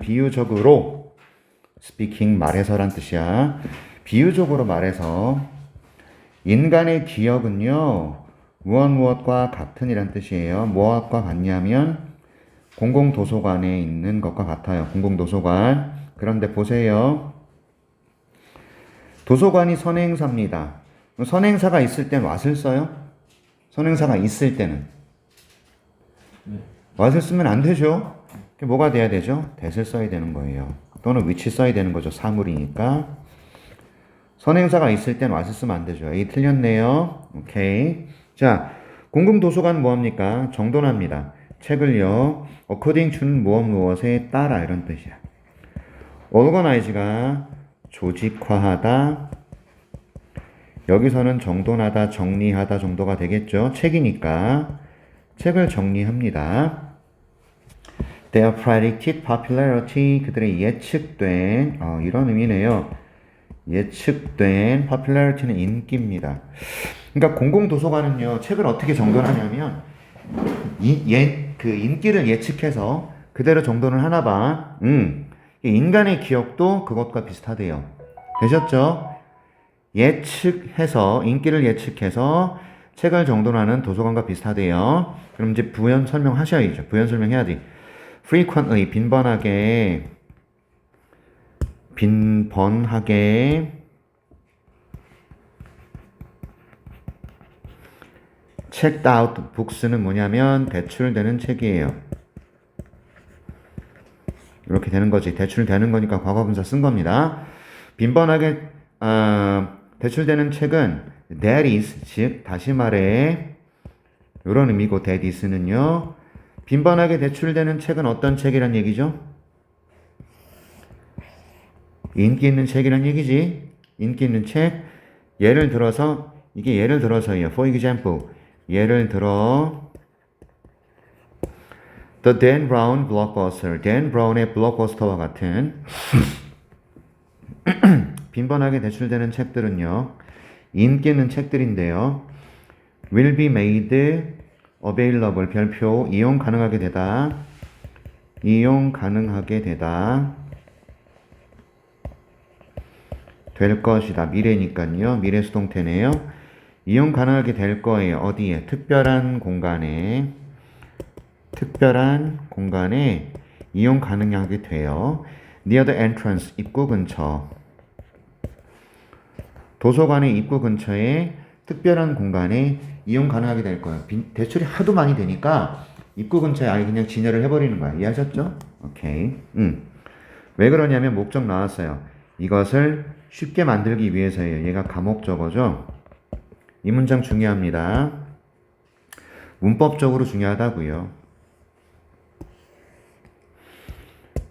비유적으로 speaking 말해서란 뜻이야. 비유적으로 말해서 인간의 기억은요 무엇과 같은이란 뜻이에요. 무엇과 같냐면 공공도서관에 있는 것과 같아요. 공공도서관. 그런데 보세요. 도서관이 선행사입니다. 선행사가 있을 땐 what을 써요? 선행사가 있을 때는 what을 쓰면 안 되죠. 뭐가 돼야 되죠? that을 써야 되는 거예요. 또는 which 써야 되는 거죠. 사물이니까. 선행사가 있을 땐 what을 쓰면 안 되죠. A 틀렸네요. 오케이. 자, 공공도서관 뭐합니까? 정돈합니다. 책을요. according to는 무엇에 따라 이런 뜻이야. organize가 조직화하다. 여기서는 정돈하다, 정리하다 정도가 되겠죠. 책이니까 책을 정리합니다. Their predicted popularity, 그들의 예측된 이런 의미네요. 예측된 popularity는 인기입니다. 그러니까 공공도서관은요 책을 어떻게 정돈하냐면 그 인기를 예측해서 그대로 정돈을 하나 봐. 인간의 기억도 그것과 비슷하대요. 되셨죠? 예측해서 인기를 예측해서 책을 정돈하는 도서관과 비슷하대요. 그럼 이제 부연 설명하셔야죠. 부연 설명해야지. frequently 빈번하게 checked out books는 뭐냐면 대출되는 책이에요. 이렇게 되는 거지. 대출되는 거니까 과거분사 쓴 겁니다. 빈번하게 대출되는 책은 that is, 즉 다시 말해 이런 의미고 that is는요. 빈번하게 대출되는 책은 어떤 책이란 얘기죠? 인기 있는 책이란 얘기지. 인기 있는 책. 예를 들어서예요. For example, 예를 들어 The Dan Brown Blockbuster, Dan Brown의 블록버스터와 같은 빈번하게 대출되는 책들은요. 인기 있는 책들인데요. Will be made available, 별표, 이용 가능하게 되다. 될 것이다. 미래니까요. 미래 수동태네요. 이용 가능하게 될 거예요. 어디에? 특별한 공간에 이용 가능하게 돼요. Near the entrance, 입구 근처. 도서관의 입구 근처에 특별한 공간에 이용 가능하게 될 거예요. 대출이 하도 많이 되니까 입구 근처에 아예 그냥 진열을 해버리는 거야. 이해하셨죠? 오케이. 왜 그러냐면 목적 나왔어요. 이것을 쉽게 만들기 위해서예요. 얘가 가목적어죠. 이 문장 중요합니다. 문법적으로 중요하다고요.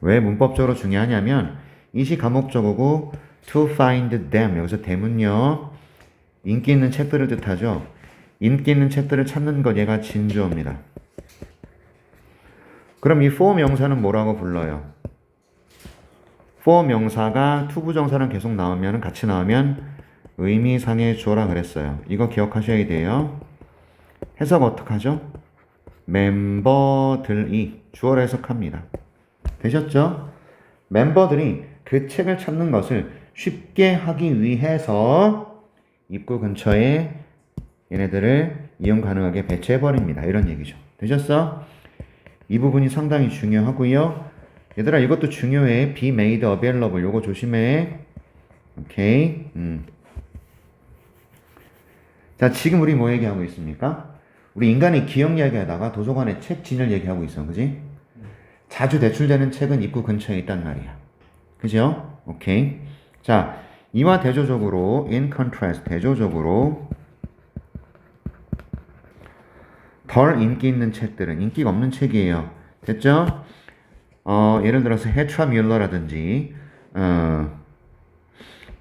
왜 문법적으로 중요하냐면 이시 가목적어고 to find them, 여기서 them은요 인기 있는 책들을 뜻하죠. 인기 있는 책들을 찾는 것, 얘가 진주어입니다. 그럼 이 for 명사는 뭐라고 불러요? for 명사가 to 부정사랑 계속 나오면, 같이 나오면 의미상의 주어라 그랬어요. 이거 기억하셔야 돼요. 해석 어떡하죠? 멤버들이 주어로 해석합니다. 되셨죠? 멤버들이 그 책을 찾는 것을 쉽게 하기 위해서 입구 근처에 얘네들을 이용 가능하게 배치해버립니다. 이런 얘기죠. 되셨어? 이 부분이 상당히 중요하고요. 얘들아 이것도 중요해. be made available. 요거 조심해. 오케이. 자, 지금 우리 뭐 얘기하고 있습니까? 우리 인간의 기억 이야기하다가 도서관의 책 진열 얘기하고 있어. 그지? 자주 대출되는 책은 입구 근처에 있단 말이야. 그죠? 오케이. 자, 이와 대조적으로 in contrast, 대조적으로 덜 인기 있는 책들은 인기가 없는 책이에요. 됐죠? 예를 들어서 헤트라 뮬러라든지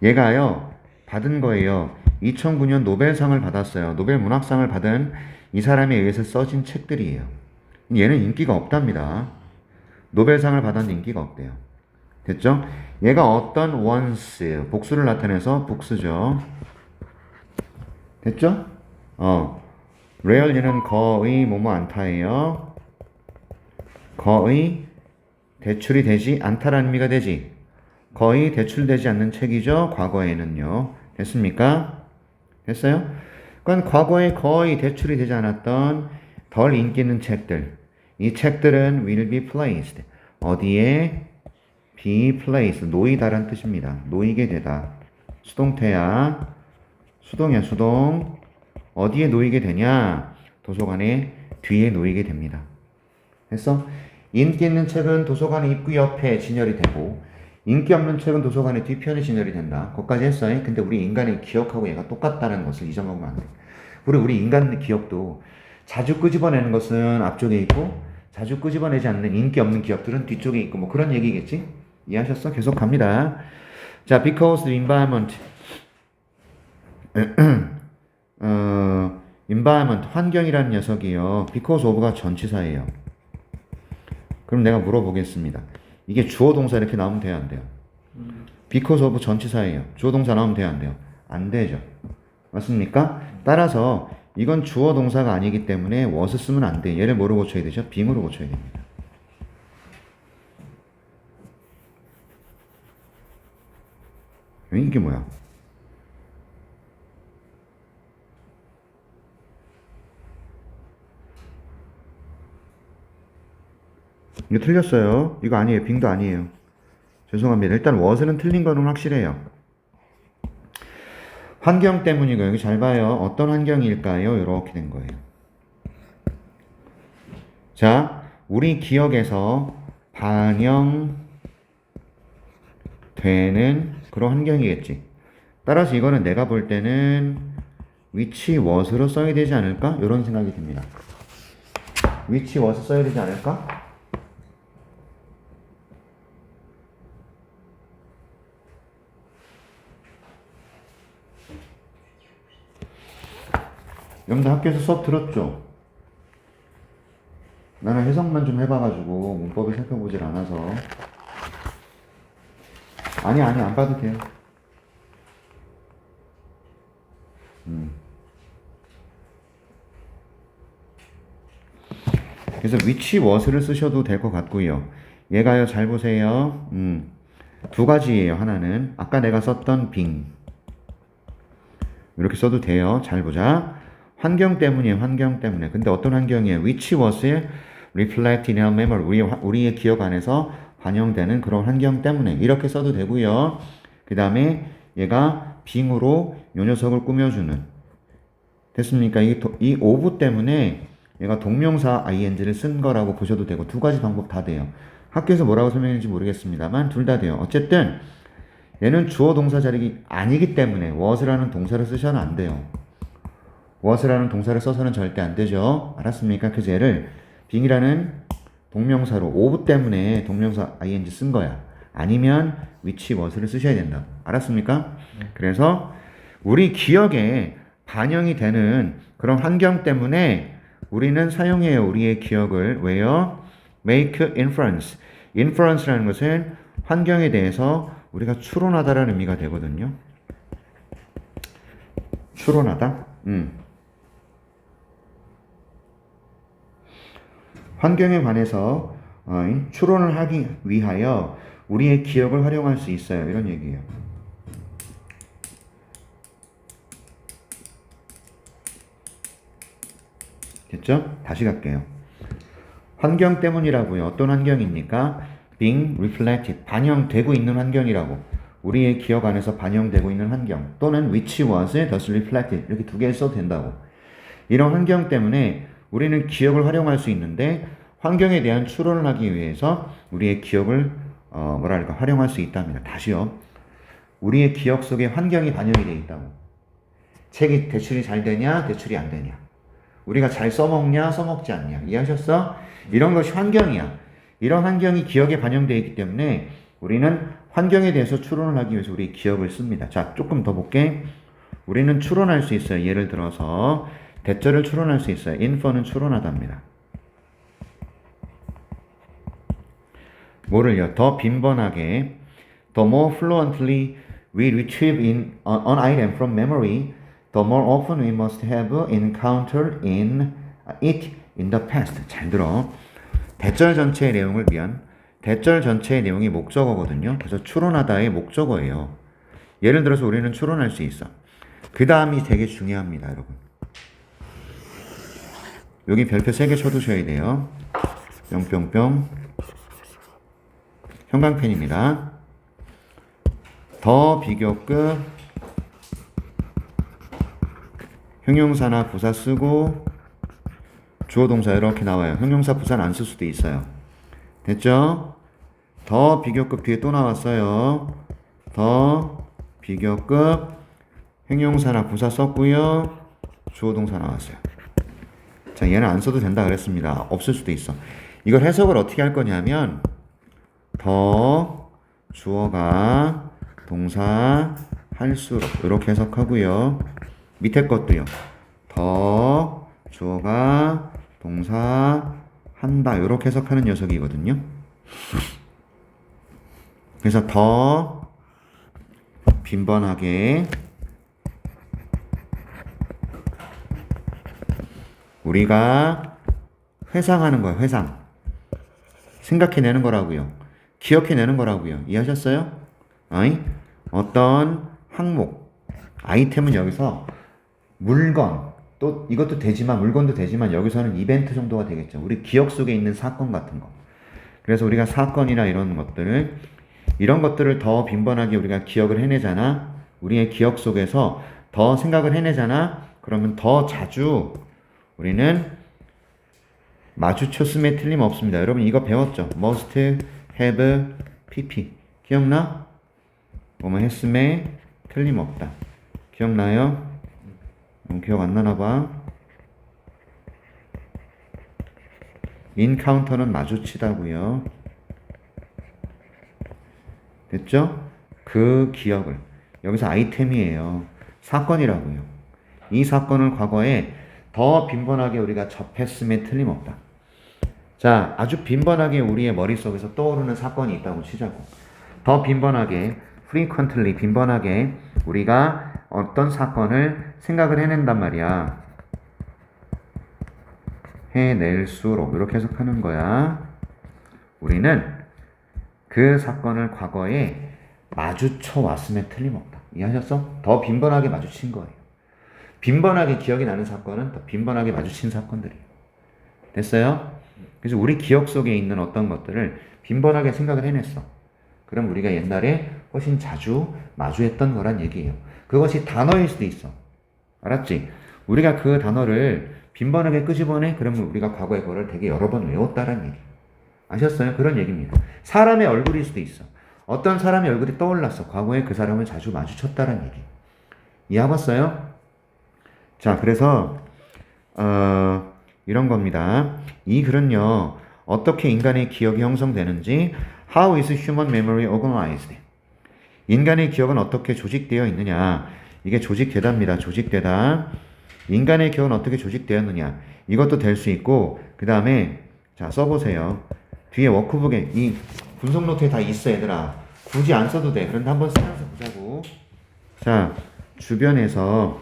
얘가요 받은 거예요. 2009년 노벨상을 받았어요. 노벨 문학상을 받은 이 사람에 의해서 써진 책들이에요. 얘는 인기가 없답니다. 노벨상을 받았는데 인기가 없대요. 됐죠? 얘가 어떤 once, 복수를 나타내서 복수죠. 됐죠? rarely는 거의 뭐뭐 않다예요. 거의 대출이 되지 않다라는 의미가 되지. 거의 대출되지 않는 책이죠. 과거에는요. 됐습니까? 됐어요? 그건 과거에 거의 대출이 되지 않았던 덜 인기 있는 책들. 이 책들은 will be placed. 어디에? be placed. 놓이다란 뜻입니다. 놓이게 되다. 수동태야. 수동이야, 수동. 어디에 놓이게 되냐? 도서관의 뒤에 놓이게 됩니다. 됐어? 인기 있는 책은 도서관의 입구 옆에 진열이 되고, 인기 없는 책은 도서관의 뒤편에 진열이 된다. 거기까지 했어요. 근데 우리 인간의 기억하고 얘가 똑같다는 것을 잊어먹으면 안 돼. 우리 인간의 기억도 자주 끄집어내는 것은 앞쪽에 있고, 자주 끄집어내지 않는 인기 없는 기억들은 뒤쪽에 있고, 뭐 그런 얘기겠지? 이해하셨어? 계속 갑니다. 자, because the environment environment, 환경이라는 녀석이요. because of가 전치사예요. 그럼 내가 물어보겠습니다. 이게 주어 동사 이렇게 나오면 돼요, 안 돼요? because of 전치사예요. 주어 동사 나오면 돼요, 안 돼요? 안 되죠. 맞습니까? 따라서 이건 주어 동사가 아니기 때문에 was 쓰면 안 돼. 얘를 뭐로 고쳐야 되죠? being으로 고쳐야 됩니다. 이게 뭐야? 이거 틀렸어요. 이거 아니에요. 빙도 아니에요. 죄송합니다. 일단 was는 틀린 거는 확실해요. 환경 때문이고 여기 잘 봐요. 어떤 환경일까요? 이렇게 된 거예요. 자, 우리 기억에서 반영되는 그런 환경이겠지. 따라서 이거는 내가 볼 때는 which was로 써야 되지 않을까? 이런 생각이 듭니다. which was 써야 되지 않을까? 여러분들 학교에서 수업 들었죠? 나는 해석만 좀 해봐가지고 문법을 살펴보질 않아서. 아니 안 봐도 돼요. 그래서 which was를 쓰셔도 될 것 같고요. 얘가요, 잘 보세요. 두 가지예요. 하나는 아까 내가 썼던 being 이렇게 써도 돼요. 잘 보자. 환경 때문이에요. 환경 때문에. 근데 어떤 환경이에요? which was에 reflect in our memory. 우리의 기억 안에서 반영되는 그런 환경 때문에. 이렇게 써도 되고요. 그 다음에 얘가 being으로 요 녀석을 꾸며주는. 됐습니까? 이 of 때문에 얘가 동명사 ing를 쓴 거라고 보셔도 되고 두 가지 방법 다 돼요. 학교에서 뭐라고 설명했는지 모르겠습니다만 둘 다 돼요. 어쨌든 얘는 주어 동사 자리가 아니기 때문에 was라는 동사를 쓰셔는 안 돼요. was라는 동사를 써서는 절대 안 되죠. 알았습니까? 그래서 얘를 being이라는 동명사로 of 때문에 동명사 ing 쓴 거야. 아니면 which was를 쓰셔야 된다. 알았습니까? 그래서 우리 기억에 반영이 되는 그런 환경 때문에 우리는 사용해요. 우리의 기억을. 왜요? make inference. inference라는 것은 환경에 대해서 우리가 추론하다라는 의미가 되거든요. 추론하다. 환경에 관해서 추론을 하기 위하여 우리의 기억을 활용할 수 있어요. 이런 얘기예요. 됐죠? 다시 갈게요. 환경 때문이라고요. 어떤 환경입니까? being reflected. 반영되고 있는 환경이라고. 우리의 기억 안에서 반영되고 있는 환경. 또는 which was thus reflected. 이렇게 두 개 써도 된다고. 이런 환경 때문에 우리는 기억을 활용할 수 있는데 환경에 대한 추론을 하기 위해서 우리의 기억을 활용할 수 있답니다. 다시요. 우리의 기억 속에 환경이 반영이 되어 있다고. 책이 대출이 잘 되냐, 대출이 안 되냐. 우리가 잘 써먹냐, 써먹지 않냐. 이해하셨어? 이런 것이 환경이야. 이런 환경이 기억에 반영되어 있기 때문에 우리는 환경에 대해서 추론을 하기 위해서 우리 기억을 씁니다. 자, 조금 더 볼게. 우리는 추론할 수 있어요. 예를 들어서 대절을 추론할 수 있어요. infer는 추론하답니다. 뭐를요? 더 빈번하게, the more fluently we retrieve an item from memory, the more often we must have encountered it in the past. 잘 들어. 대절 전체의 내용을 위한 대절 전체의 내용이 목적어거든요. 그래서 추론하다의 목적어예요. 예를 들어서 우리는 추론할 수 있어. 그 다음이 되게 중요합니다, 여러분. 여기 별표 3개 쳐두셔야 돼요. 뿅뿅뿅. 형광펜입니다. 더 비교급 형용사나 부사 쓰고 주어 동사 이렇게 나와요. 형용사 부사는 안 쓸 수도 있어요. 됐죠? 더 비교급 뒤에 또 나왔어요. 더 비교급 형용사나 부사 썼고요. 주어 동사 나왔어요. 자, 얘는 안 써도 된다 그랬습니다. 없을 수도 있어. 이걸 해석을 어떻게 할 거냐면 더 주어가 동사 할수록 이렇게 해석하고요. 밑에 것도요. 더 주어가 동사 한다 이렇게 해석하는 녀석이거든요. 그래서 더 빈번하게 우리가 회상하는 거예요. 회상. 생각해내는 거라고요. 기억해내는 거라고요. 이해하셨어요? 아니? 어떤 항목, 아이템은 여기서 물건, 또 이것도 되지만 물건도 되지만 여기서는 이벤트 정도가 되겠죠. 우리 기억 속에 있는 사건 같은 거. 그래서 우리가 사건이나 이런 것들을 더 빈번하게 우리가 기억을 해내잖아. 우리의 기억 속에서 더 생각을 해내잖아. 그러면 더 자주 우리는 마주쳤음에 틀림없습니다. 여러분 이거 배웠죠? must, have, pp. 기억나? 뭐뭐 했음에 틀림없다. 기억나요? 기억 안 나나봐. 인카운터는 마주치다고요. 됐죠? 그 기억을. 여기서 아이템이에요. 사건이라고요. 이 사건을 과거에 더 빈번하게 우리가 접했음에 틀림없다. 자, 아주 빈번하게 우리의 머릿속에서 떠오르는 사건이 있다고 치자고. 더 빈번하게, frequently, 빈번하게 우리가 어떤 사건을 생각을 해낸단 말이야. 해낼수록 이렇게 해석하는 거야. 우리는 그 사건을 과거에 마주쳐 왔음에 틀림없다. 이해하셨어? 더 빈번하게 마주친 거예요. 빈번하게 기억이 나는 사건은 더 빈번하게 마주친 사건들이에요. 됐어요? 그래서 우리 기억 속에 있는 어떤 것들을 빈번하게 생각을 해냈어. 그럼 우리가 옛날에 훨씬 자주 마주했던 거란 얘기예요. 그것이 단어일 수도 있어. 알았지? 우리가 그 단어를 빈번하게 끄집어내? 그러면 우리가 과거에 그거를 되게 여러 번 외웠다는 얘기. 아셨어요? 그런 얘기입니다. 사람의 얼굴일 수도 있어. 어떤 사람의 얼굴이 떠올랐어. 과거에 그 사람을 자주 마주쳤다는 얘기. 이해해봤어요? 자, 그래서 이런 겁니다. 이 글은요, 어떻게 인간의 기억이 형성되는지, How is human memory organized? 인간의 기억은 어떻게 조직되어 있느냐? 이게 조직대답입니다. 조직대답. 인간의 기억은 어떻게 조직되었느냐? 이것도 될 수 있고, 그 다음에 자 써보세요. 뒤에 워크북에 이 분석 노트에 다 있어 얘들아. 굳이 안 써도 돼. 그런데 한번 쓰면서 보자고. 자, 주변에서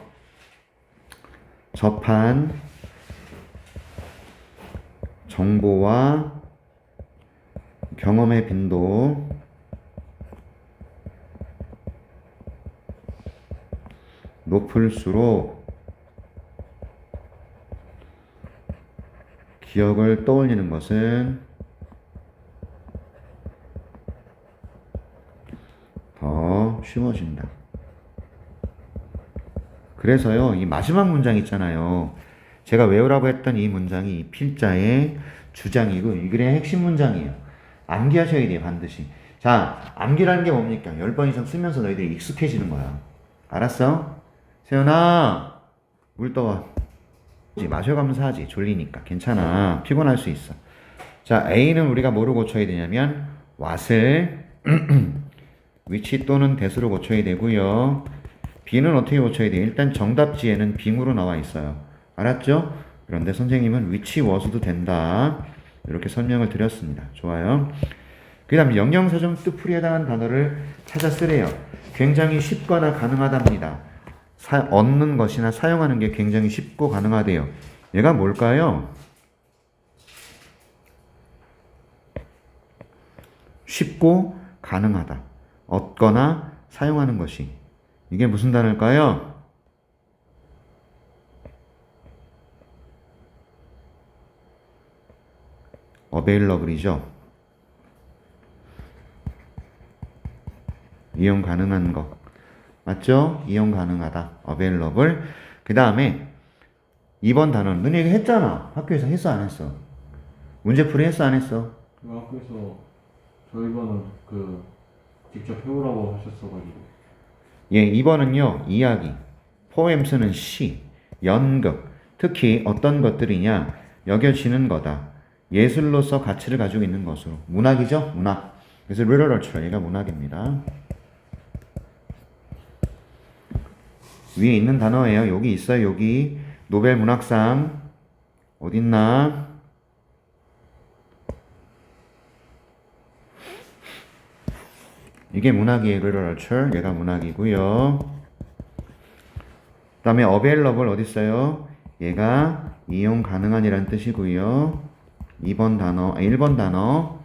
접한 정보와 경험의 빈도 높을수록 기억을 떠올리는 것은 더 쉬워진다. 그래서요, 이 마지막 문장 있잖아요. 제가 외우라고 했던 이 문장이 이 필자의 주장이고 이 글의 핵심 문장이에요. 암기하셔야 돼요, 반드시. 자, 암기라는 게 뭡니까? 10번 이상 쓰면서 너희들이 익숙해지는 거야. 알았어? 세연아, 물 떠와. 마셔가면서 하지. 졸리니까. 괜찮아. 피곤할 수 있어. 자, A는 우리가 뭐로 고쳐야 되냐면 what을 which 또는 that으로 고쳐야 되고요. B는 어떻게 고쳐야 돼? 일단 정답지에는 빙으로 나와 있어요. 알았죠? 그런데 선생님은 which was도 된다. 이렇게 설명을 드렸습니다. 좋아요. 그 다음 영영사전 뜻풀이에 해당하는 단어를 찾아 쓰래요. 굉장히 쉽거나 가능하답니다. 얻는 것이나 사용하는 게 굉장히 쉽고 가능하대요. 얘가 뭘까요? 쉽고 가능하다. 얻거나 사용하는 것이. 이게 무슨 단어일까요? available이죠. 이용 가능한 거. 맞죠? 이용 가능하다. available. 그 다음에 2번 단어는 너네 이거 했잖아. 학교에서 했어 안 했어? 문제풀이 했어 안 했어? 학교에서 저희 반은 직접 해오라고 하셨어가지고. 예, 2번은요. 이야기. 포엠스는 시, 연극. 특히 어떤 것들이냐? 여겨지는 거다. 예술로서 가치를 가지고 있는 것으로. 문학이죠? 문학. 그래서 literature. 얘가 문학입니다. 위에 있는 단어예요. 여기 있어요. 여기 노벨 문학상 어딨나? 이게 문학이에요. literature. 얘가 문학이고요. 그 다음에 available 어디 있어요? 얘가 이용 가능한이란 뜻이고요. 2번 단어, 1번 단어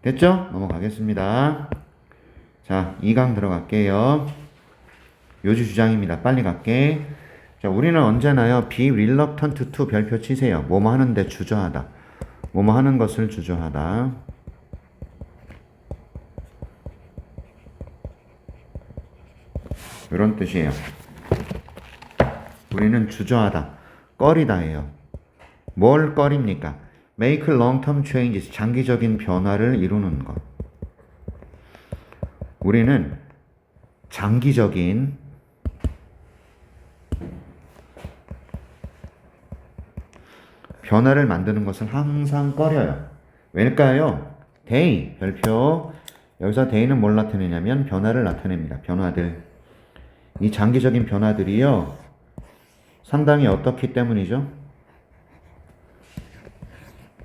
됐죠? 넘어가겠습니다. 자, 2강 들어갈게요. 요주 주장입니다. 빨리 갈게. 자, 우리는 언제나요? be reluctant to 별표 치세요. 뭐뭐 하는데 주저하다. 뭐뭐 하는 것을 주저하다. 이런 뜻이에요. 우리는 주저하다. 꺼리다예요. 뭘 꺼립니까? make long-term changes. 장기적인 변화를 이루는 것. 우리는 장기적인 변화를 만드는 것을 항상 꺼려요. 왜일까요? day, 별표. 여기서 day는 뭘 나타내냐면 변화를 나타냅니다. 변화들. 이 장기적인 변화들이요. 상당히 어떻기 때문이죠?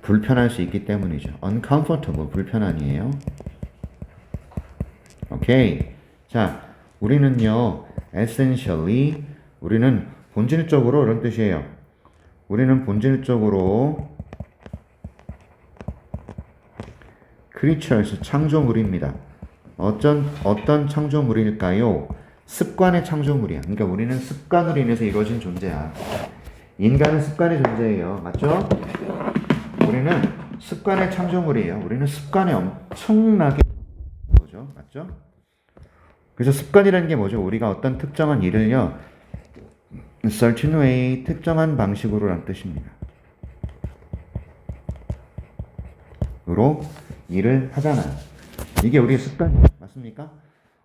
불편할 수 있기 때문이죠. uncomfortable, 불편한이에요. 오케이. 자, 우리는요, essentially, 우리는 본질적으로 이런 뜻이에요. 우리는 본질적으로 creatures, 창조물입니다. 어떤 창조물일까요? 습관의 창조물이야. 그러니까 우리는 습관으로 인해서 이루어진 존재야. 인간은 습관의 존재예요. 맞죠? 우리는 습관의 창조물이에요. 우리는 습관에 엄청나게 거죠. 맞죠? 그래서 습관이라는 게 뭐죠? 우리가 어떤 특정한 일을요. certain way, 특정한 방식으로라는 뜻입니다. 으로 일을 하잖아요. 이게 우리의 습관이에요. 맞습니까?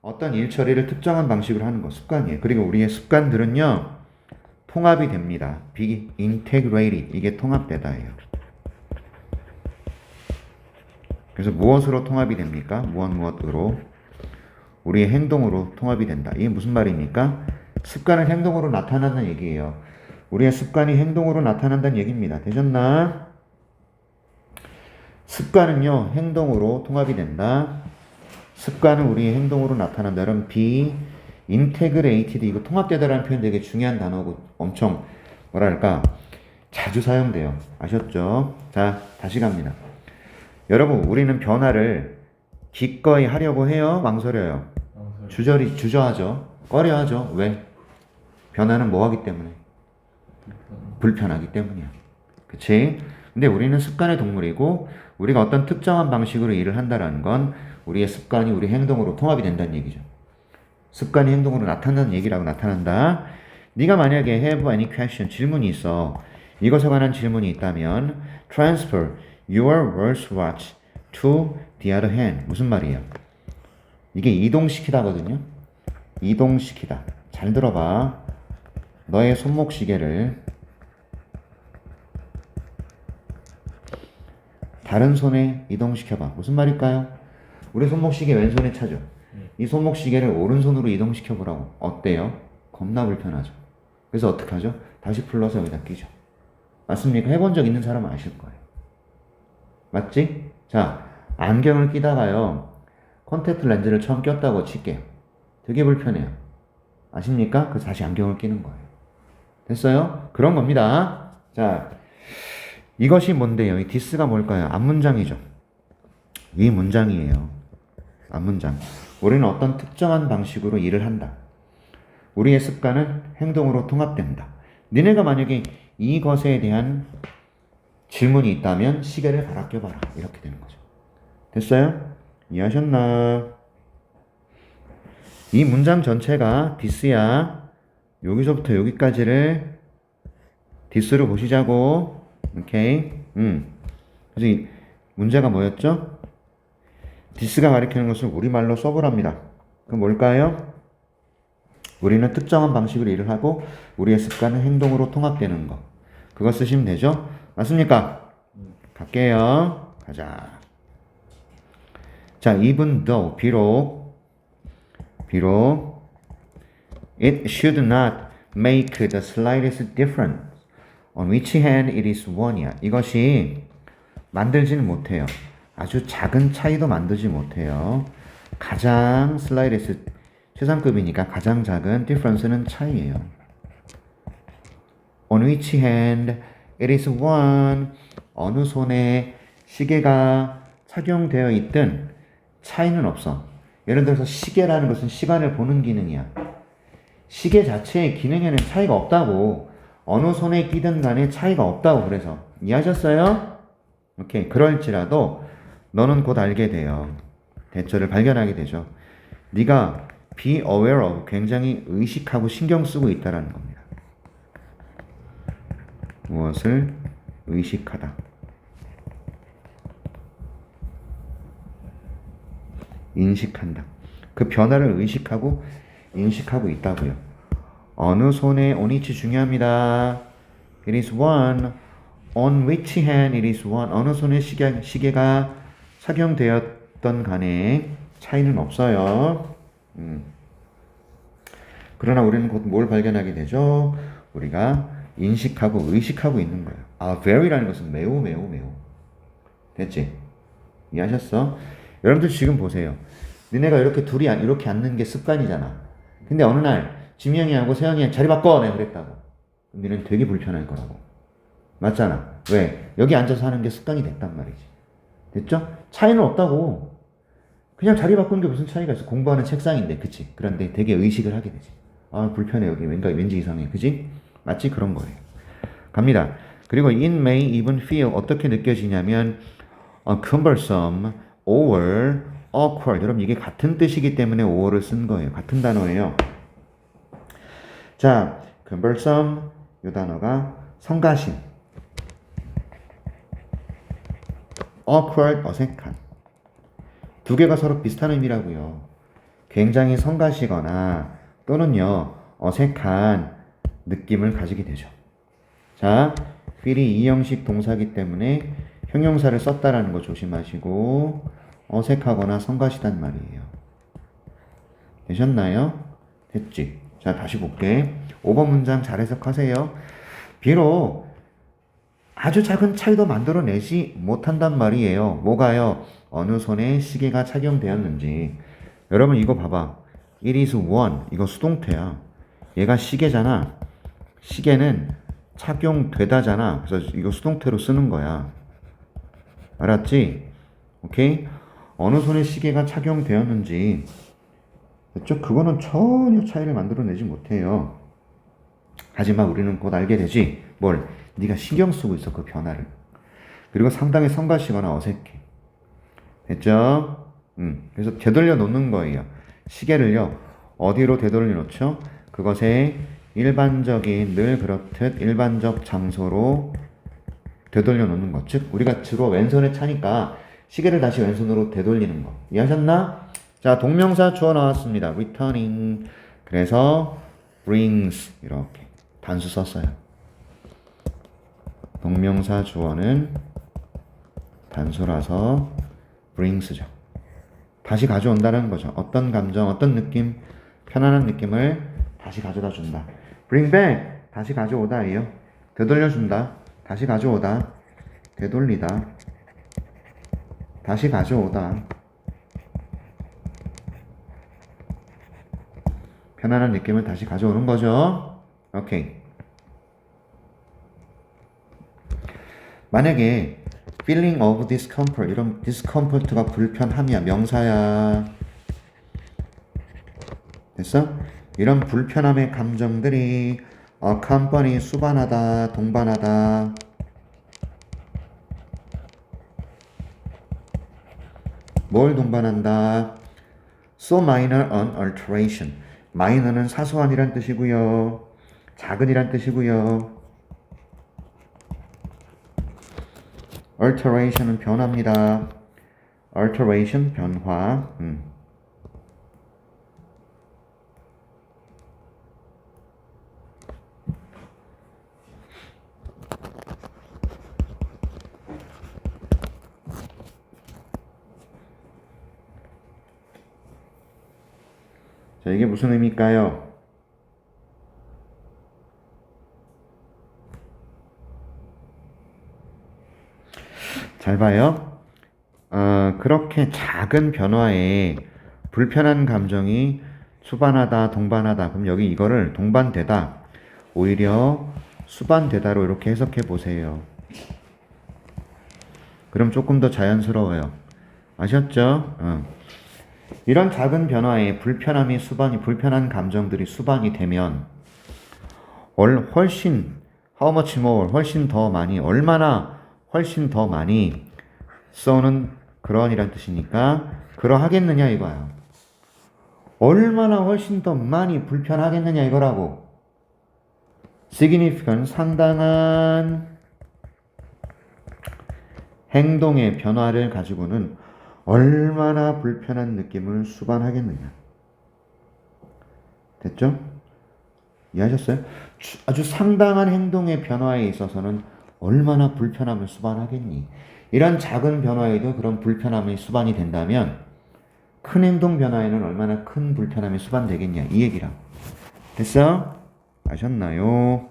어떤 일 처리를 특정한 방식으로 하는 거 습관이에요. 그리고 우리의 습관들은요. 통합이 됩니다. be integrated. 이게 통합되다예요. 그래서 무엇으로 통합이 됩니까? 무엇으로? 우리의 행동으로 통합이 된다. 이게 무슨 말입니까? 습관은 행동으로 나타난다는 얘기예요. 우리의 습관이 행동으로 나타난다는 얘기입니다. 되셨나? 습관은요, 행동으로 통합이 된다. 습관은 우리의 행동으로 나타난다. 여러분, be integrated. 이거 통합되다라는 표현 되게 중요한 단어고 엄청, 뭐랄까, 자주 사용돼요. 아셨죠? 자, 다시 갑니다. 여러분, 우리는 변화를 기꺼이 하려고 해요? 망설여요? 주저하죠. 꺼려하죠. 왜? 변화는 뭐 하기 때문에? 불편하기 때문이야. 그치? 근데 우리는 습관의 동물이고 우리가 어떤 특정한 방식으로 일을 한다는 건 우리의 습관이 우리 행동으로 통합이 된다는 얘기죠. 습관이 행동으로 나타난다는 얘기라고 나타난다. 네가 만약에 have any question, 질문이 있어. 이것에 관한 질문이 있다면 transfer your wristwatch to the other hand. 무슨 말이에요? 이게 이동시키다거든요. 이동시키다. 잘 들어봐. 너의 손목시계를 다른 손에 이동시켜봐. 무슨 말일까요? 우리 손목시계 왼손에 차죠. 이 손목시계를 오른손으로 이동시켜보라고. 어때요? 겁나 불편하죠. 그래서 어떡하죠? 다시 풀러서 여기다 끼죠. 맞습니까? 해본 적 있는 사람은 아실 거예요. 맞지? 자, 안경을 끼다가요. 콘택트 렌즈를 처음 꼈다고 칠게요. 되게 불편해요. 아십니까? 그래서 다시 안경을 끼는 거예요. 됐어요? 그런 겁니다. 자, 이것이 뭔데요? 이 디스가 뭘까요? 앞문장이죠. 이 문장이에요. 앞문장. 우리는 어떤 특정한 방식으로 일을 한다. 우리의 습관은 행동으로 통합된다. 니네가 만약에 이것에 대한 질문이 있다면 시계를 갈아 껴봐라. 이렇게 되는 거죠. 됐어요? 이해하셨나? 이 문장 전체가 디스야. 여기서부터 여기까지를 디스로 보시자고. 오케이? 그래서 이 문제가 뭐였죠? 디스가 가리키는 것을 우리말로 써보랍니다. 그럼 뭘까요? 우리는 특정한 방식으로 일을 하고 우리의 습관은 행동으로 통합되는 거. 그거 쓰시면 되죠? 맞습니까? 갈게요. 가자. 자, even though, 비록 it should not make the slightest difference on which hand it is worn이야. 이것이 만들지는 못해요. 아주 작은 차이도 만들지 못해요. 가장 slightest 최상급이니까 가장 작은 difference는 차이예요. On which hand it is worn 어느 손에 시계가 착용되어 있든 차이는 없어. 예를 들어서 시계라는 것은 시간을 보는 기능이야. 시계 자체의 기능에는 차이가 없다고. 어느 손에 끼든 간에 차이가 없다고. 그래서 이해하셨어요? 오케이. 그럴지라도 너는 곧 알게 돼요. 대처를 발견하게 되죠. 네가 be aware of 굉장히 의식하고 신경 쓰고 있다라는 겁니다. 무엇을 의식하다. 인식한다. 그 변화를 의식하고 인식하고 있다고요. 어느 손에 on each 중요합니다. It is worn. On which hand it is worn. 어느 손에 시계가 착용되었던 간에 차이는 없어요. 그러나 우리는 곧 뭘 발견하게 되죠? 우리가 인식하고 의식하고 있는 거예요. 아, very라는 것은 매우. 됐지? 이해하셨어? 여러분들 지금 보세요. 니네가 이렇게 둘이 이렇게 앉는 게 습관이잖아. 근데 어느 날 지명이하고 세영이 자리 바꿔 내가 그랬다고. 그럼 니네는 되게 불편할 거라고. 맞잖아. 왜? 여기 앉아서 하는 게 습관이 됐단 말이지. 됐죠? 차이는 없다고. 그냥 자리 바꾸는 게 무슨 차이가 있어. 공부하는 책상인데, 그치? 그런데 되게 의식을 하게 되지. 아, 불편해. 여기 왠지 이상해. 그치? 마치 그런 거예요. 갑니다. 그리고 it may even feel 어떻게 느껴지냐면 cumbersome, or awkward. 여러분 이게 같은 뜻이기 때문에 or를 쓴 거예요. 같은 단어예요. 자, cumbersome 이 단어가 성가신, awkward 어색한. 두 개가 서로 비슷한 의미라고요. 굉장히 성가시거나 또는요 어색한 느낌을 가지게 되죠. 자, feel이 이형식 동사기 때문에 형용사를 썼다라는 거 조심하시고 어색하거나 성가시단 말이에요. 되셨나요? 됐지? 자, 다시 볼게. 5번 문장 잘 해석하세요. 비록 아주 작은 차이도 만들어내지 못한단 말이에요. 뭐가요? 어느 손에 시계가 착용되었는지. 여러분 이거 봐봐. It is worn. 이거 수동태야. 얘가 시계잖아. 시계는 착용되다잖아. 그래서 이거 수동태로 쓰는 거야. 알았지? 오케이? 어느 손에 시계가 착용되었는지. 됐죠? 그거는 전혀 차이를 만들어내지 못해요. 하지만 우리는 곧 알게 되지. 뭘? 네가 신경 쓰고 있어, 그 변화를. 그리고 상당히 성가시거나 어색해. 됐죠? 그래서 되돌려 놓는 거예요. 시계를요, 어디로 되돌려 놓죠? 그것의 일반적인, 늘 그렇듯 일반적 장소로 되돌려 놓는 것. 즉, 우리가 주로 왼손에 차니까 시계를 다시 왼손으로 되돌리는 거. 이해하셨나? 자, 동명사 주어 나왔습니다. returning. 그래서 brings. 이렇게. 단수 썼어요. 동명사 주어는 단수라서 brings죠. 다시 가져온다는 거죠. 어떤 감정, 어떤 느낌, 편안한 느낌을 다시 가져다 준다. bring back, 다시 가져오다예요. 되돌려준다, 다시 가져오다, 되돌리다, 다시 가져오다. 편안한 느낌을 다시 가져오는 거죠. 오케이. 만약에 feeling of discomfort, 이런 discomfort가 불편함이야, 명사야. 됐어? 이런 불편함의 감정들이 accompany, 수반하다, 동반하다. 뭘 동반한다? So minor an alteration. minor는 사소한이란 뜻이고요. 작은이란 뜻이고요. alteration은 변화입니다. alteration, 변화. 자, 이게 무슨 의미일까요? 잘 봐요. 그렇게 작은 변화에 불편한 감정이 수반하다, 동반하다. 그럼 여기 이거를 동반되다, 오히려 수반되다로 이렇게 해석해 보세요. 그럼 조금 더 자연스러워요. 아셨죠? 이런 작은 변화에 불편함이 수반이, 불편한 감정들이 수반이 되면 훨씬, how much more, 훨씬 더 많이, 얼마나 훨씬 더 많이, so는 그런이란 뜻이니까 그러하겠느냐 이거야. 얼마나 훨씬 더 많이 불편하겠느냐 이거라고. significant, 상당한 행동의 변화를 가지고는 얼마나 불편한 느낌을 수반하겠느냐. 됐죠? 이해하셨어요? 아주 상당한 행동의 변화에 있어서는 얼마나 불편함을 수반하겠니? 이런 작은 변화에도 그런 불편함이 수반이 된다면 큰 행동 변화에는 얼마나 큰 불편함이 수반되겠냐 이 얘기라. 됐어? 아셨나요?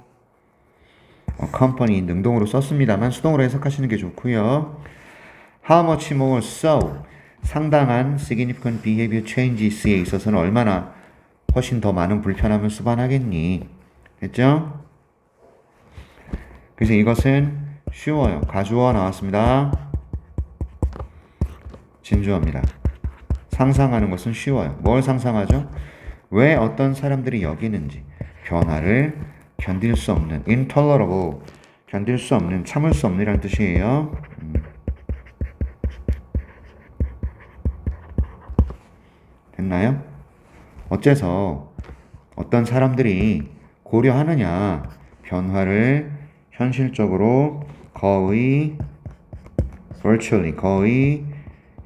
company 능동으로 썼습니다만 수동으로 해석하시는 게 좋고요. How much more so? 상당한 significant behavior changes에 있어서는 얼마나 훨씬 더 많은 불편함을 수반하겠니? 됐죠? 그래서 이것은 쉬워요. 가주어가 나왔습니다. 진주어입니다. 상상하는 것은 쉬워요. 뭘 상상하죠? 왜 어떤 사람들이 여기는지. 변화를 견딜 수 없는, intolerable, 견딜 수 없는, 참을 수 없는 이라는 뜻이에요. 됐나요? 어째서 어떤 사람들이 고려하느냐. 변화를 현실적으로 거의 virtually, 거의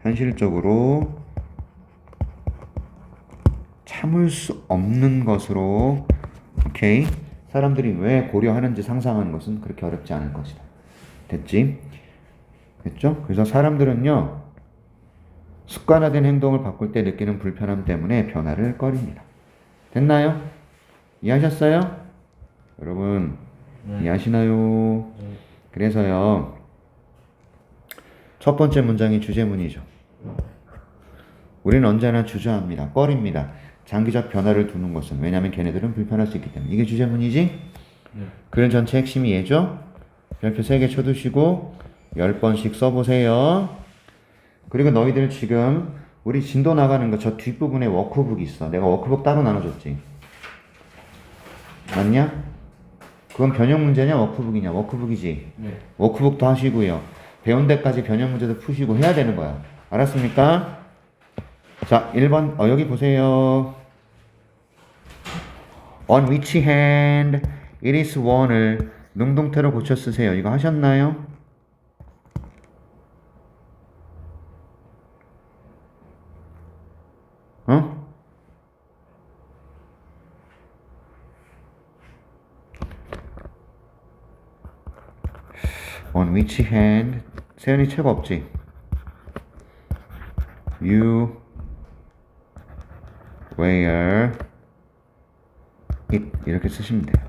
현실적으로 참을 수 없는 것으로. 오케이? 사람들이 왜 고려하는지 상상하는 것은 그렇게 어렵지 않을 것이다. 됐지? 됐죠? 그래서 사람들은요, 습관화된 행동을 바꿀 때 느끼는 불편함 때문에 변화를 꺼립니다. 됐나요? 이해하셨어요? 여러분, 이해하시나요? 그래서요, 첫 번째 문장이 주제문이죠. 우리는 언제나 주저합니다. 꺼립니다. 장기적 변화를 두는 것은. 왜냐하면 걔네들은 불편할 수 있기 때문에. 이게 주제문이지? 글 전체 핵심이 얘죠? 별표 3개 쳐두시고 10번씩 써보세요. 그리고 너희들 지금 우리 진도 나가는 거 저 뒷부분에 워크북이 있어. 내가 워크북 따로 나눠줬지. 맞냐? 그건 변형 문제냐 워크북이냐? 워크북이지. 네. 워크북도 하시고요. 배운 데까지 변형 문제도 푸시고 해야 되는 거야. 알았습니까? 자, 1번 여기 보세요. On which hand it is worn을 능동태로 고쳐 쓰세요. 이거 하셨나요? 어? On which hand 세연이 책 없지? You wear it 이렇게 쓰시면 돼요.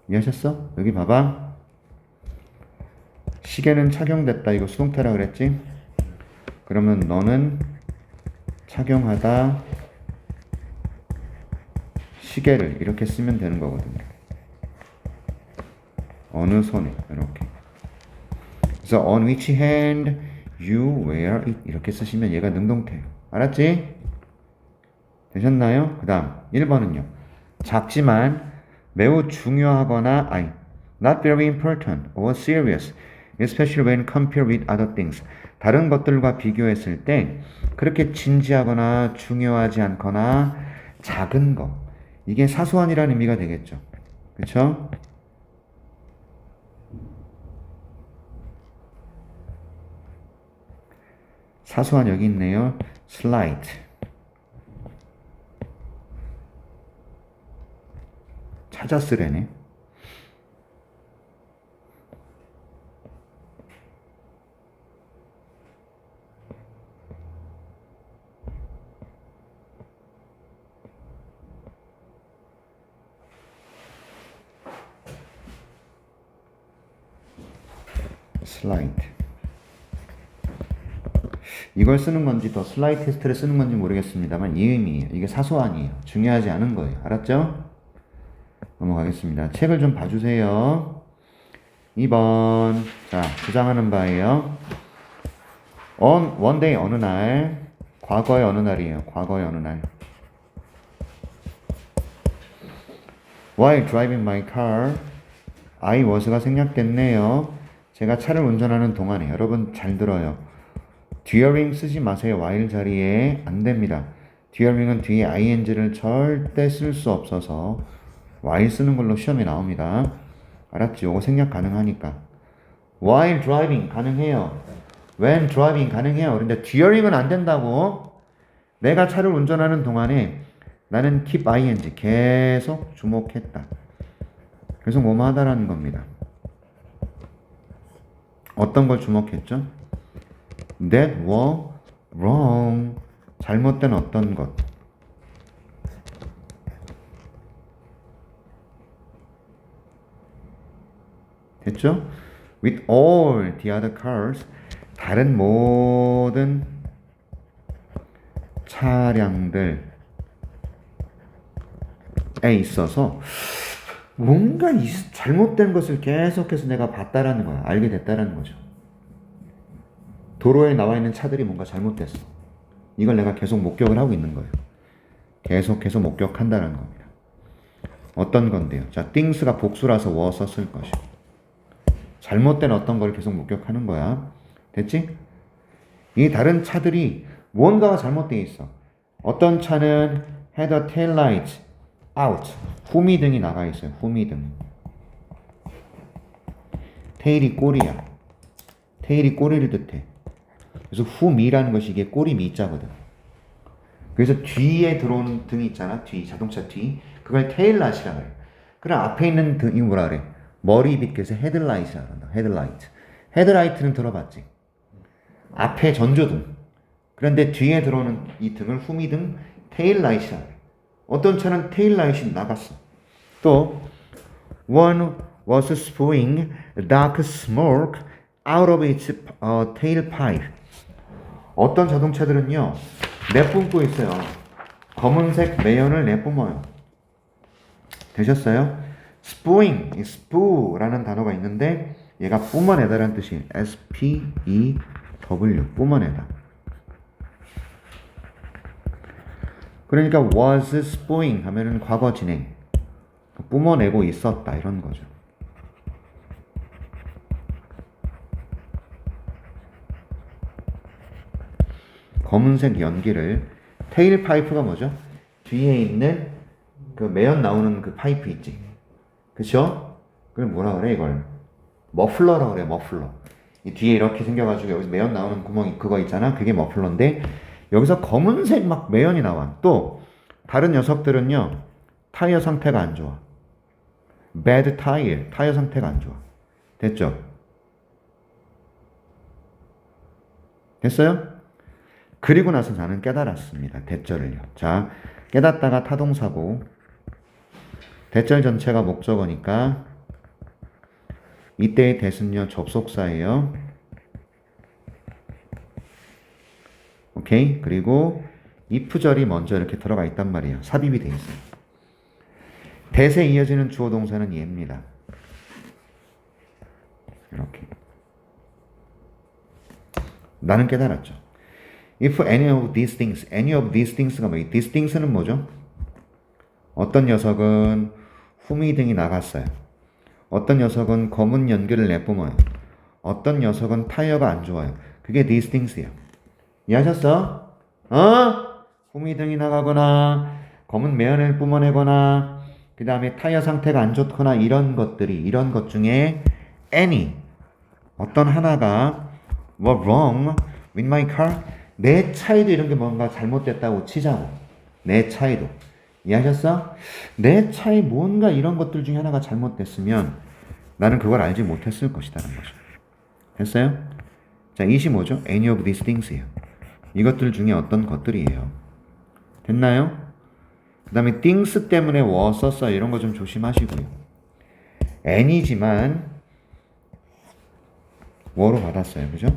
이해하셨어? 여기 봐봐. 시계는 착용됐다. 이거 수동태라 그랬지? 그러면 너는 착용하다 시계를 이렇게 쓰면 되는 거거든요. 어느 손에 이렇게. 그래서 on which hand you wear it 이렇게 쓰시면 얘가 능동태예요. 알았지? 되셨나요? 그 다음 1번은요. 작지만 매우 중요하거나 not very important or serious especially when compared with other things 다른 것들과 비교했을 때 그렇게 진지하거나 중요하지 않거나 작은 거 이게 사소한이라는 의미가 되겠죠. 그쵸? 사소한 여기 있네요. slight 찾았으래네. slight 이걸 쓰는 건지 더 슬라이드 테스트를 쓰는 건지 모르겠습니다만 이 의미예요. 이게 사소한이에요. 중요하지 않은 거예요. 알았죠? 넘어가겠습니다. 책을 좀 봐주세요. 2번 자 주장하는 바예요. one day 어느 날 과거의 어느 날이에요. 과거의 어느 날 While driving my car I was가 생략됐네요. 제가 차를 운전하는 동안에 여러분 잘 들어요. during 쓰지 마세요. while 자리에 안 됩니다. during은 뒤에 ing를 절대 쓸 수 없어서 while 쓰는 걸로 시험에 나옵니다. 알았지? 요거 생략 가능하니까. while driving 가능해요. when driving 가능해요. 그런데 during은 안 된다고. 내가 차를 운전하는 동안에 나는 keep ing 계속 주목했다. 계속 뭐뭐 하다라는 겁니다. 어떤 걸 주목했죠? that were wrong 잘못된 어떤 것 됐죠? with all the other cars 다른 모든 차량들에 있어서 뭔가 잘못된 것을 계속해서 내가 봤다라는 거야. 알게 됐다라는 거죠. 도로에 나와 있는 차들이 뭔가 잘못됐어. 이걸 내가 계속 목격을 하고 있는 거예요. 계속 목격한다는 겁니다. 어떤 건데요? 자, things가 복수라서 were 썼을 것이고 잘못된 어떤 걸 계속 목격하는 거야. 됐지? 이 다른 차들이 무언가가 잘못되어 있어. 어떤 차는 had a tail light out. 후미등이 나가 있어요. 후미등. 테일이 꼬리야. 테일이 꼬리를 뜻해. 그래서 후미라는 것이 이게 꼬리 미자거든. 그래서 뒤에 들어오는 등이 있잖아. 뒤, 자동차 뒤. 그걸 테일라이트라 그래. 그럼 앞에 있는 등이 뭐라 그래? 머리 빛 그래서 헤드라이트라 그런다. 헤드라이트. 헤드라이트는 들어봤지? 앞에 전조등. 그런데 뒤에 들어오는 이 등을 후미등, 테일라이트라 그래. 어떤 차는 테일라이트이 나갔어. 또 one was spewing dark smoke out of its tailpipe. 어떤 자동차들은요 내뿜고 있어요. 검은색 매연을 내뿜어요. 되셨어요? spewing, spew라는 단어가 있는데 얘가 뿜어내다라는 뜻이에요. S-P-E-W 뿜어내다. 그러니까 was spewing 하면은 과거 진행 뿜어내고 있었다 이런 거죠. 검은색 연기를 테일 파이프가 뭐죠? 뒤에 있는 그 매연 나오는 그 파이프 있지. 그쵸? 그걸 뭐라 그래 이걸? 머플러라고 그래. 머플러. 이 뒤에 이렇게 생겨가지고 여기서 매연 나오는 구멍이 그거 있잖아. 그게 머플러인데 여기서 검은색 막 매연이 나와. 또 다른 녀석들은요 타이어 상태가 안 좋아. bad tire 타이어 상태가 안 좋아. 됐죠? 됐어요? 그리고 나서 나는 깨달았습니다. 대절을요. 자, 깨닫다가 타동사고 대절 전체가 목적어니까 이때의 that은요 접속사예요. 오케이? 그리고 if절이 먼저 이렇게 들어가 있단 말이에요. 삽입이 돼 있어요. that에 이어지는 주어 동사는 얘입니다. 이렇게. 나는 깨달았죠. If any of these things가 뭐예요? these things는 뭐죠? 어떤 녀석은 후미 등이 나갔어요. 어떤 녀석은 검은 연기를 내뿜어요. 어떤 녀석은 타이어가 안 좋아요. 그게 these things예요. 이해하셨어? 후미 등이 나가거나 검은 매연을 뿜어내거나 그 다음에 타이어 상태가 안 좋거나 이런 것 중에 any 어떤 하나가 what wrong with my car? 내 차에도 이런 게 뭔가 잘못됐다고 치자고. 내 차에도. 이해하셨어? 내 차에 뭔가 이런 것들 중에 하나가 잘못됐으면 나는 그걸 알지 못했을 것이다는 거죠. 됐어요? 자, 이시 뭐죠? any of these things예요. 이것들 중에 어떤 것들이에요. 됐나요? 그 다음에 things 때문에 was 썼어요. 이런 거 좀 조심하시고요. any지만 워로 받았어요. 그죠?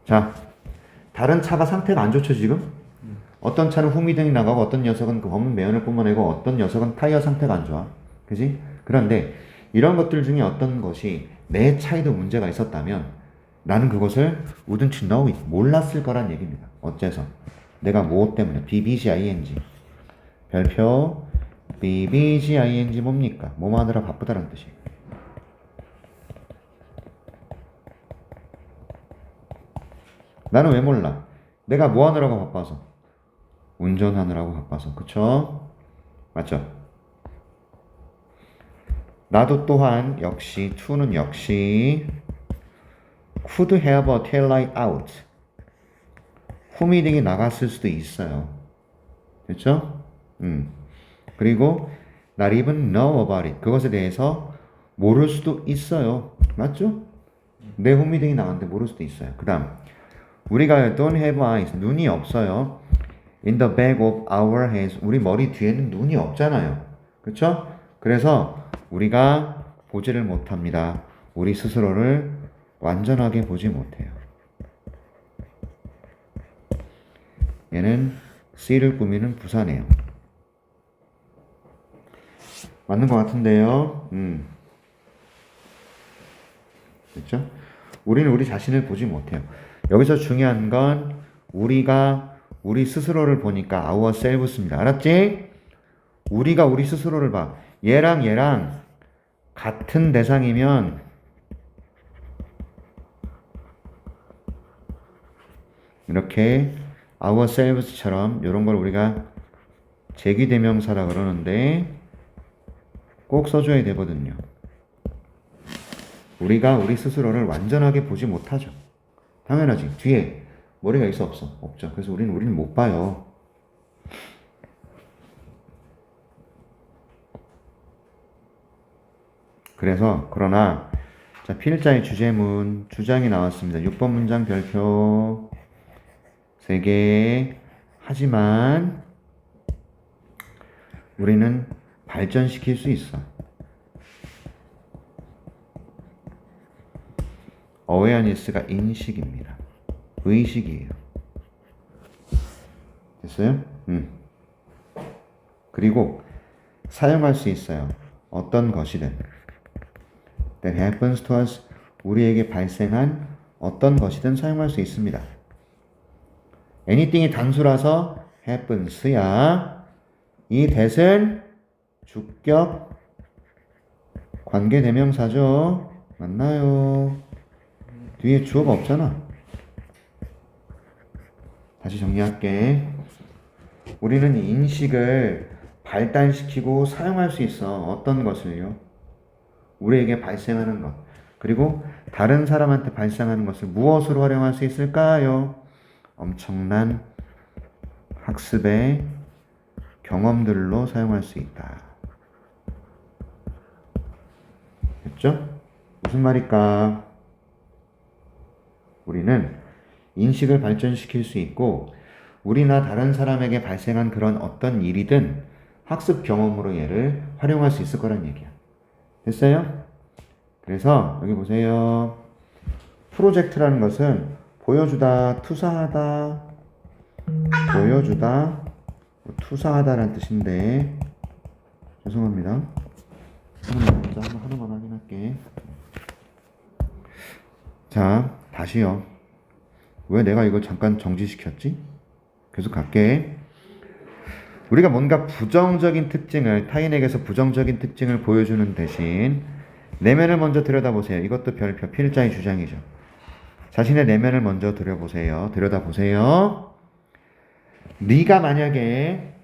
자, 다른 차가 상태가 안 좋죠, 지금? 어떤 차는 후미등이 나가고 어떤 녀석은 그 검은 매연을 뿜어내고 어떤 녀석은 타이어 상태가 안 좋아. 그지? 그런데 이런 것들 중에 어떤 것이 내 차에도 문제가 있었다면 나는 그것을 wouldn't know it, 몰랐을 거란 얘기입니다. 어째서? 내가 뭐 때문에? BBGING. 별표 BBGING 뭡니까? 뭐뭐 하느라 바쁘다는 뜻이에요. 나는 왜 몰라? 내가 뭐 하느라고 바빠서? 운전하느라고 바빠서. 그쵸? 맞죠? 나도 또한 역시 to는 역시 could have a tail light out. 후미등이 나갔을 수도 있어요. 됐죠? 그리고 not even know about it. 그것에 대해서 모를 수도 있어요. 맞죠? 내 후미등이 나갔는데 모를 수도 있어요. 그 다음 우리가 don't have eyes. 눈이 없어요. In the back of our heads. 우리 머리 뒤에는 눈이 없잖아요. 그쵸? 그래서 우리가 보지를 못합니다. 우리 스스로를 완전하게 보지 못해요. 얘는 C를 꾸미는 부사네요. 맞는 것 같은데요. 됐죠? 우리는 우리 자신을 보지 못해요. 여기서 중요한 건 우리가 우리 스스로를 보니까 ourselves입니다. 알았지? 우리가 우리 스스로를 봐. 얘랑 같은 대상이면 이렇게 ourselves처럼 이런 걸 우리가 제기대명사라 그러는데 꼭 써줘야 되거든요. 우리가 우리 스스로를 완전하게 보지 못하죠. 당연하지. 뒤에 머리가 있어 없어? 없죠. 그래서 우리는 못 봐요. 그래서 그러나 자, 필자의 주제문 주장이 나왔습니다. 6번 문장 별표 3개. 하지만 우리는 발전시킬 수 있어. awareness가 인식입니다. 의식이에요. 됐어요? 그리고 사용할 수 있어요. 어떤 것이든 that happens to us 우리에게 발생한 어떤 것이든 사용할 수 있습니다. anything이 단수라서 happens야. 이 that은 주격 관계대명사죠. 맞나요? 뒤에 주어가 없잖아. 다시 정리할게. 우리는 인식을 발달시키고 사용할 수 있어. 어떤 것을요? 우리에게 발생하는 것. 그리고 다른 사람한테 발생하는 것을 무엇으로 활용할 수 있을까요? 엄청난 학습의 경험들로 사용할 수 있다. 됐죠? 무슨 말일까? 우리는 인식을 발전시킬 수 있고 우리나 다른 사람에게 발생한 그런 어떤 일이든 학습 경험으로 얘를 활용할 수 있을 거란 얘기야. 됐어요? 그래서 여기 보세요. 프로젝트라는 것은 보여주다, 투사하다, 보여주다, 투사하다라는 뜻인데 죄송합니다. 하나만 확인할게. 자, 다시요. 왜 내가 이걸 잠깐 정지시켰지? 계속 갈게. 우리가 뭔가 부정적인 특징을, 타인에게서 부정적인 특징을 보여주는 대신 내면을 먼저 들여다보세요. 이것도 별표 필자의 주장이죠. 자신의 내면을 먼저 들여다보세요. 네가 만약에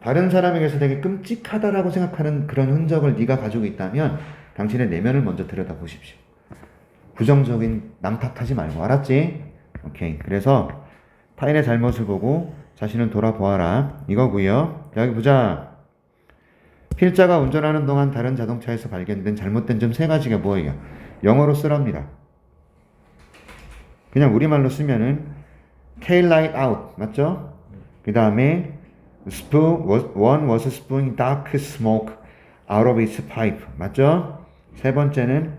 다른 사람에게서 되게 끔찍하다라고 생각하는 그런 흔적을 네가 가지고 있다면 당신의 내면을 먼저 들여다보십시오. 부정적인 남 탓하지 말고, 알았지? 오케이. 그래서 타인의 잘못을 보고 자신을 돌아보아라 이거고요. 여기 보자. 필자가 운전하는 동안 다른 자동차에서 발견된 잘못된 점 3가지가 뭐예요? 영어로 쓰랍니다. 그냥 우리말로 쓰면은 tail light out 맞죠? 그 다음에 one was spewing dark smoke out of its pipe 맞죠? 3번째는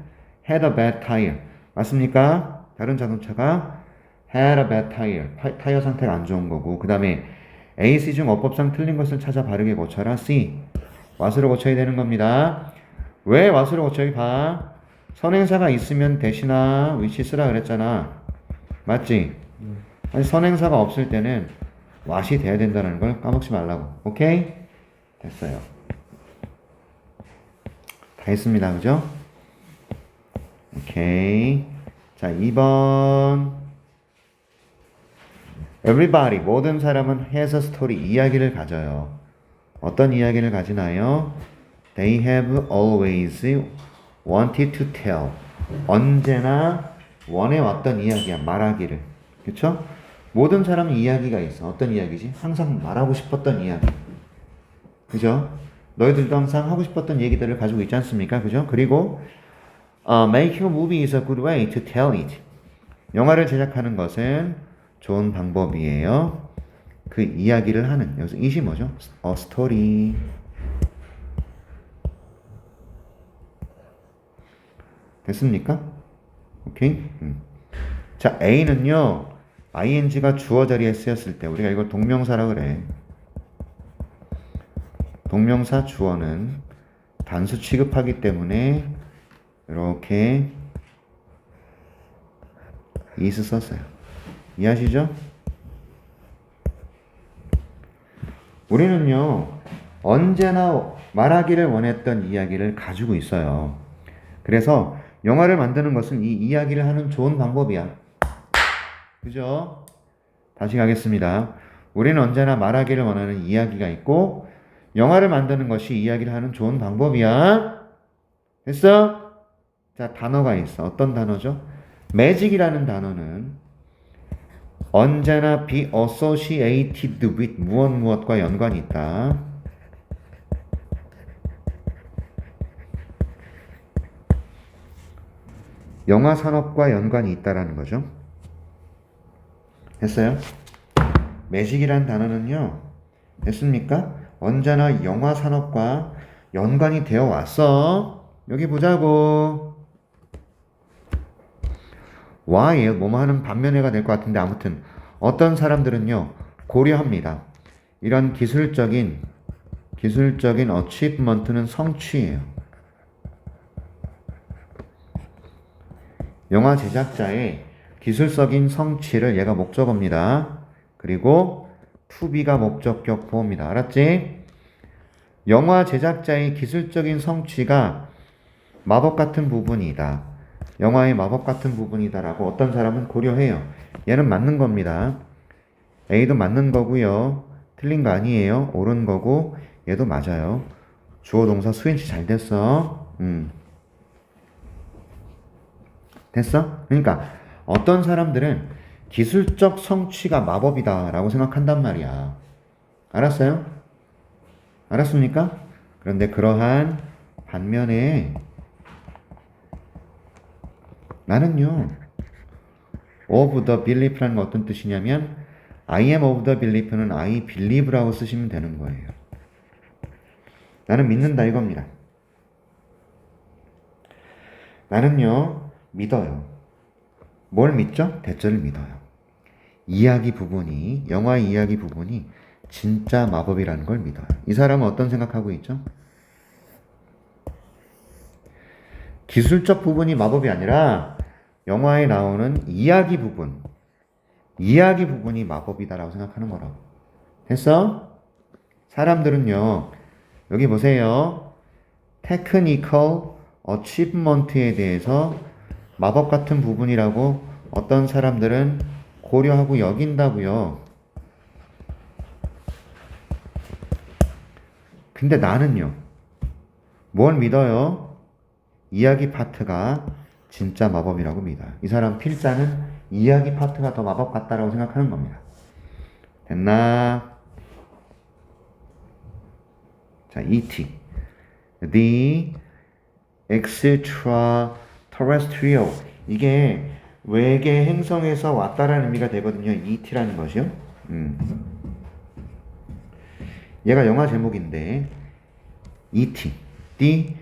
had a bad tire 맞습니까? 다른 자동차가 had a bad tire 타이어 상태가 안 좋은 거고 그 다음에 A, C 중 어법상 틀린 것을 찾아 바르게 고쳐라. C what으로 고쳐야 되는 겁니다. 왜 what으로 고쳐? 여기 봐. 선행사가 있으면 대신나 which 쓰라 그랬잖아. 맞지? 아니, 선행사가 없을 때는 what이 돼야 된다는 걸 까먹지 말라고. 오케이? 됐어요. 다 했습니다. 그죠? 오케이. 자, 2번. Everybody, 모든 사람은 has a story, 이야기를 가져요. 어떤 이야기를 가지나요? They have always wanted to tell. 언제나 원해왔던 이야기야, 말하기를. 그쵸? 모든 사람은 이야기가 있어. 어떤 이야기지? 항상 말하고 싶었던 이야기. 그죠? 너희들도 항상 하고 싶었던 얘기들을 가지고 있지 않습니까? 그죠? 그리고 making a movie is a good way to tell it. 영화를 제작하는 것은 좋은 방법이에요. 그 이야기를 하는. 여기서 it이 뭐죠? A story. 됐습니까? 오케이? 자, A는요. ing가 주어 자리에 쓰였을 때 우리가 이걸 동명사라 그래. 동명사 주어는 단수 취급하기 때문에 이렇게 is 썼어요. 이해하시죠? 우리는요 언제나 말하기를 원했던 이야기를 가지고 있어요. 그래서 영화를 만드는 것은 이 이야기를 하는 좋은 방법이야. 그죠? 다시 가겠습니다. 우리는 언제나 말하기를 원하는 이야기가 있고 영화를 만드는 것이 이야기를 하는 좋은 방법이야. 됐어? 자, 단어가 있어. 어떤 단어죠? 매직이라는 단어는 언제나 be associated with 무엇과 연관이 있다. 영화 산업과 연관이 있다라는 거죠. 됐어요? 매직이라는 단어는요. 됐습니까? 언제나 영화 산업과 연관이 되어 왔어. 여기 보자고. why 뭐뭐 하는 반면에가 될 것 같은데 아무튼 어떤 사람들은요 고려합니다. 이런 기술적인 achievement는 성취예요. 영화 제작자의 기술적인 성취를 얘가 목적어입니다. 그리고 to be가 목적격 보호입니다. 알았지? 영화 제작자의 기술적인 성취가 마법 같은 부분이다. 영화의 마법 같은 부분이다라고 어떤 사람은 고려해요. 얘는 맞는 겁니다. A도 맞는 거고요. 틀린 거 아니에요. 옳은 거고 얘도 맞아요. 주어 동사 수인치 잘 됐어. 됐어? 그러니까 어떤 사람들은 기술적 성취가 마법이다라고 생각한단 말이야. 알았어요? 알았습니까? 그런데 그러한 반면에 나는요 of the belief라는 건 어떤 뜻이냐면 I am of the belief는 I believe라고 쓰시면 되는 거예요. 나는 믿는다 이겁니다. 나는요 믿어요. 뭘 믿죠? 대절을 믿어요. 이야기 부분이 영화의 이야기 부분이 진짜 마법이라는 걸 믿어요. 이 사람은 어떤 생각하고 있죠? 기술적 부분이 마법이 아니라 영화에 나오는 이야기 부분이 마법이다라고 생각하는 거라고. 됐어? 사람들은요 여기 보세요. 테크니컬 어치브먼트에 대해서 마법 같은 부분이라고 어떤 사람들은 고려하고 여긴다고요. 근데 나는요 뭘 믿어요? 이야기 파트가 진짜 마법이라고 믿어요. 이 사람 필자는 이야기 파트가 더 마법 같다라고 생각하는 겁니다. 됐나? 자, ET The Extraterrestrial 이게 외계 행성에서 왔다라는 의미가 되거든요. ET라는 것이요. 얘가 영화 제목인데 ET The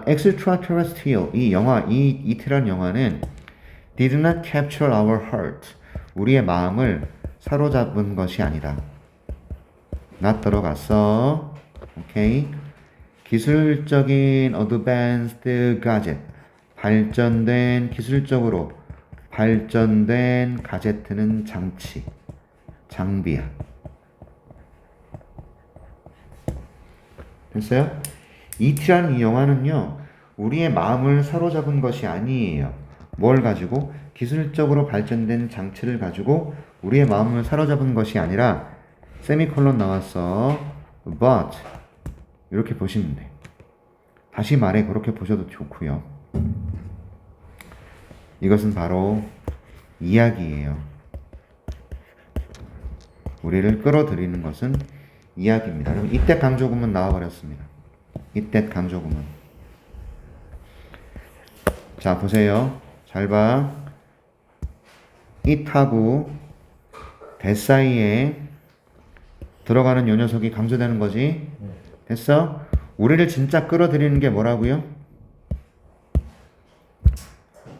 Extraterrestrial 이 영화 이 ET라는 영화는 did not capture our heart 우리의 마음을 사로잡은 것이 아니다. not 들어갔어. 오케이. 기술적인 advanced gadget 기술적으로 발전된 가제트는 장비야. 됐어요? ET라는 이 영화는요 우리의 마음을 사로잡은 것이 아니에요. 뭘 가지고? 기술적으로 발전된 장치를 가지고 우리의 마음을 사로잡은 것이 아니라 세미콜론 나왔어. but 이렇게 보시면 돼. 다시 말해 그렇게 보셔도 좋고요. 이것은 바로 이야기예요. 우리를 끌어들이는 것은 이야기입니다. 그럼 이때 강조구문 나와버렸습니다. 이때 강조구문. 자 보세요. 잘 봐. it하고 that 사이에 들어가는 요 녀석이 강조되는 거지. 됐어? 우리를 진짜 끌어들이는 게 뭐라고요?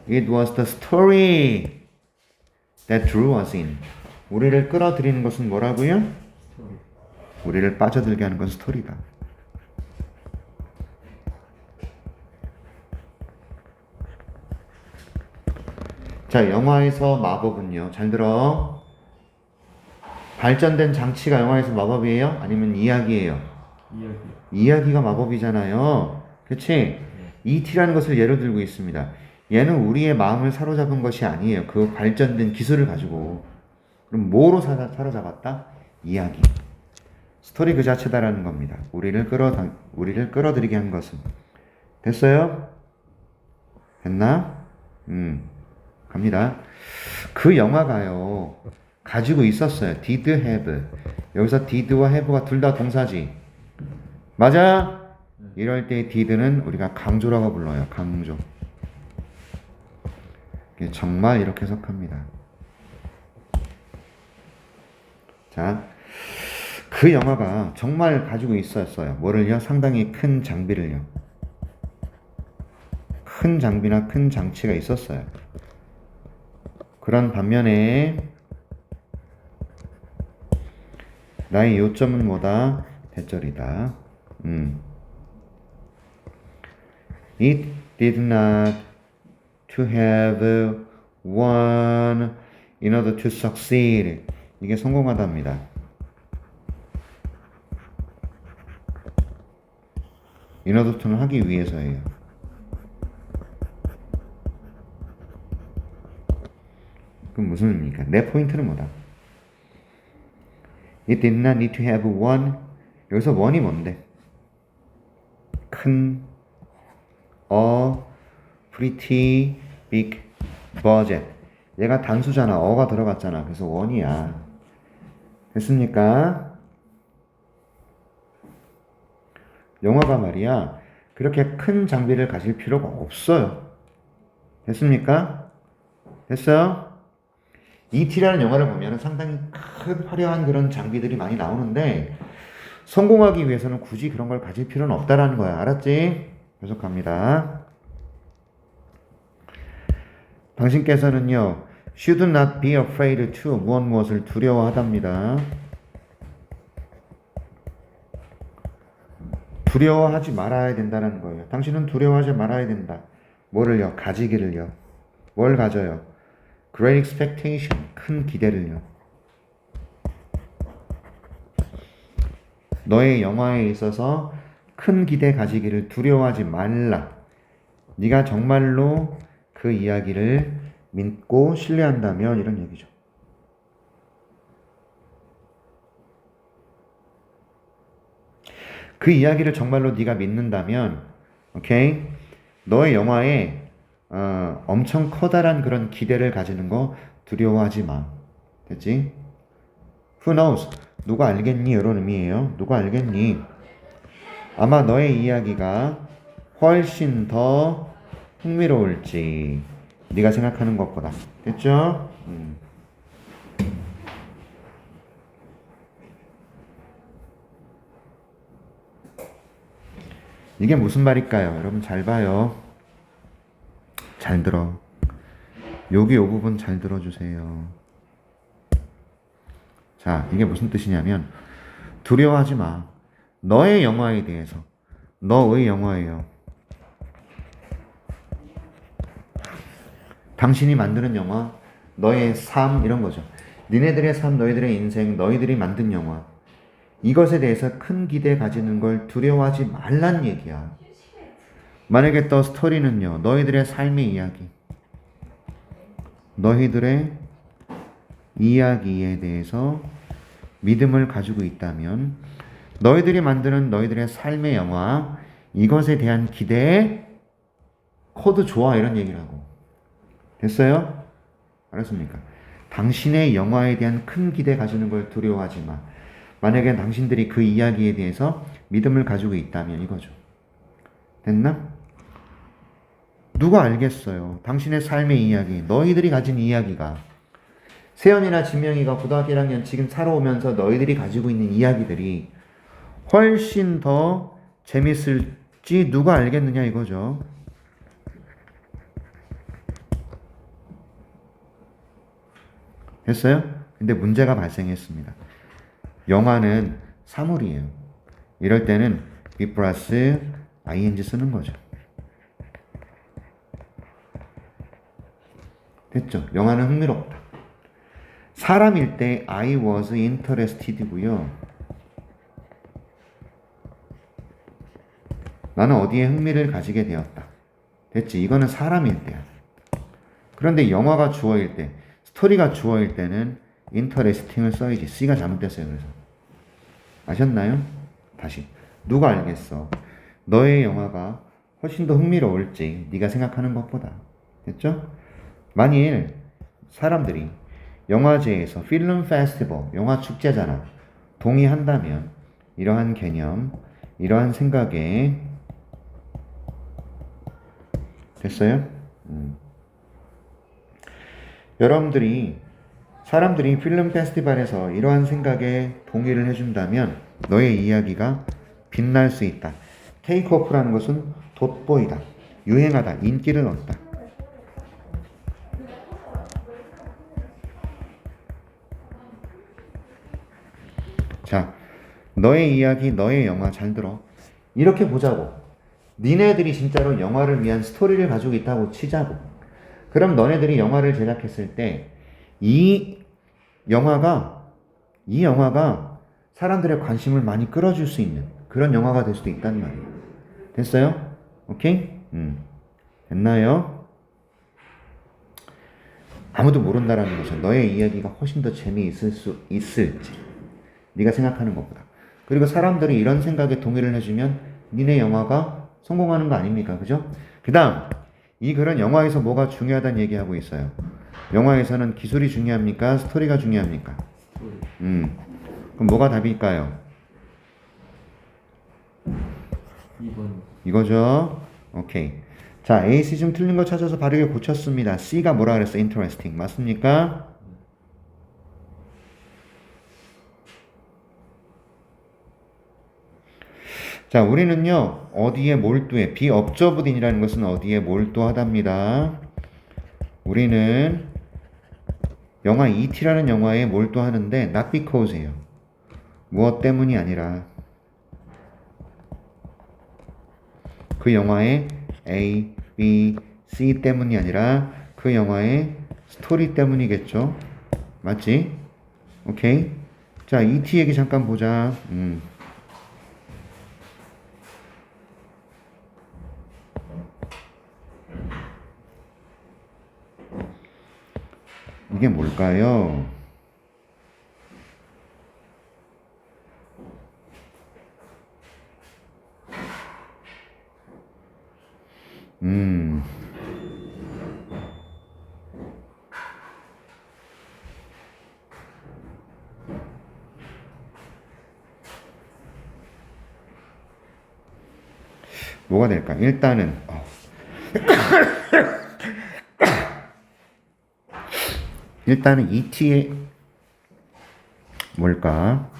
It was the story that drew us in. 우리를 끌어들이는 것은 뭐라고요? 우리를 빠져들게 하는 것은 스토리다. 자, 영화에서 마법은요. 잘 들어. 발전된 장치가 영화에서 마법이에요? 아니면 이야기예요? 이야기가 마법이잖아요. 그치? ET라는 것을 예로 들고 있습니다. 얘는 우리의 마음을 사로잡은 것이 아니에요. 그 발전된 기술을 가지고. 그럼 뭐로 사로잡았다? 이야기. 스토리 그 자체다라는 겁니다. 우리를 끌어들이게 한 것은. 됐어요? 됐나? 갑니다. 그 영화가요. 가지고 있었어요. did have. 여기서 did와 have가 둘 다 동사지. 맞아? 이럴 때 did는 우리가 강조라고 불러요. 강조. 정말 이렇게 해석합니다. 자, 그 영화가 정말 가지고 있었어요. 뭐를요? 상당히 큰 장비를요. 큰 장비나 큰 장치가 있었어요. 그런 반면에 나의 요점은 뭐다? 대절이다. It did not to have won in order to succeed. 이게 성공하답니다. in order to는 하기 위해서예요. 그럼 무슨 의미입니까? 내 포인트는 뭐다? It did not need to have one. 여기서 one이 뭔데? 큰, a pretty big budget. 얘가 단수잖아. 어가 들어갔잖아. 그래서 one이야. 됐습니까? 영화가 말이야. 그렇게 큰 장비를 가질 필요가 없어요. 됐습니까? 됐어요? E.T.라는 영화를 보면 상당히 큰 화려한 그런 장비들이 많이 나오는데 성공하기 위해서는 굳이 그런 걸 가질 필요는 없다라는 거야. 알았지? 계속합니다. 당신께서는요, should not be afraid to 무엇을 두려워하답니다. 두려워하지 말아야 된다는 거예요. 당신은 두려워하지 말아야 된다. 뭐를요? 가지기를요. 뭘 가져요? Great expectation, 큰 기대를요. 너의 영화에 있어서 큰 기대 가지기를 두려워하지 말라. 네가 정말로 그 이야기를 믿고 신뢰한다면 이런 얘기죠. 그 이야기를 정말로 네가 믿는다면, 오케이? 너의 영화에 엄청 커다란 그런 기대를 가지는 거 두려워하지 마. 됐지? Who knows? 누가 알겠니? 이런 의미예요. 누가 알겠니? 아마 너의 이야기가 훨씬 더 흥미로울지 네가 생각하는 것보다. 됐죠? 이게 무슨 말일까요? 여러분 잘 봐요. 잘 들어. 여기 요 부분 잘 들어주세요. 자, 이게 무슨 뜻이냐면 두려워하지 마. 너의 영화에 대해서. 너의 영화예요. 당신이 만드는 영화, 너의 삶 이런 거죠. 니네들의 삶, 너희들의 인생, 너희들이 만든 영화. 이것에 대해서 큰 기대 가지는 걸 두려워하지 말란 얘기야. 만약에 또 스토리는요, 너희들의 삶의 이야기. 너희들의 이야기에 대해서 믿음을 가지고 있다면 너희들이 만드는 너희들의 삶의 영화, 이것에 대한 기대에 코드 좋아 이런 얘기라고. 됐어요? 알았습니까? 당신의 영화에 대한 큰 기대 가지는 걸 두려워하지 마. 만약에 당신들이 그 이야기에 대해서 믿음을 가지고 있다면 이거죠. 됐나? 누가 알겠어요? 당신의 삶의 이야기, 너희들이 가진 이야기가 세연이나 진명이가 고등학교 1학년 지금 살아오면서 너희들이 가지고 있는 이야기들이 훨씬 더 재밌을지 누가 알겠느냐 이거죠. 됐어요? 근데 문제가 발생했습니다. 영화는 사물이에요. 이럴 때는 be 플러스 ing 쓰는 거죠. 됐죠? 영화는 흥미롭다. 사람일 때 I was interested고요. 나는 어디에 흥미를 가지게 되었다. 됐지? 이거는 사람일 때야. 그런데 영화가 주어일 때, 스토리가 주어일 때는 interesting을 써야지. C가 잘못됐어요. 그래서 아셨나요? 다시 누가 알겠어? 너의 영화가 훨씬 더 흥미로울지 네가 생각하는 것보다. 됐죠? 만일 사람들이 영화제에서 필름 페스티벌, 영화 축제잖아. 동의한다면 이러한 개념, 이러한 생각에 됐어요? 여러분들이 사람들이 필름 페스티벌에서 이러한 생각에 동의를 해준다면 너의 이야기가 빛날 수 있다. 테이크오프라는 것은 돋보이다, 유행하다, 인기를 얻다. 자, 너의 이야기, 너의 영화 잘 들어. 이렇게 보자고. 니네들이 진짜로 영화를 위한 스토리를 가지고 있다고 치자고. 그럼 너네들이 영화를 제작했을 때 이 영화가 사람들의 관심을 많이 끌어줄 수 있는 그런 영화가 될 수도 있단 말이에요. 됐어요? 오케이? 됐나요? 아무도 모른다라는 거죠. 너의 이야기가 훨씬 더 재미있을 수 있을지. 네가 생각하는 것보다. 그리고 사람들이 이런 생각에 동의를 해주면 니네 영화가 성공하는 거 아닙니까? 그죠? 그 다음, 이 글은 영화에서 뭐가 중요하다는 얘기하고 있어요. 영화에서는 기술이 중요합니까? 스토리가 중요합니까? 그럼 뭐가 답일까요? 2번. 이거죠? 오케이. 자, A, C 중 틀린 거 찾아서 바르게 고쳤습니다. C가 뭐라 그랬어? Interesting. 맞습니까? 자, 우리는요, 어디에 몰두해? be observed in이라는 것은 어디에 몰두하답니다. 우리는 영화 E.T.라는 영화에 몰두하는데 not because예요. 무엇 때문이 아니라 그 영화의 A, B, C 때문이 아니라 그 영화의 스토리 때문이겠죠. 맞지? 오케이? 자, E.T. 얘기 잠깐 보자. 이게 뭘까요? 뭐가 될까? 일단은 일단은 ET의 뭘까?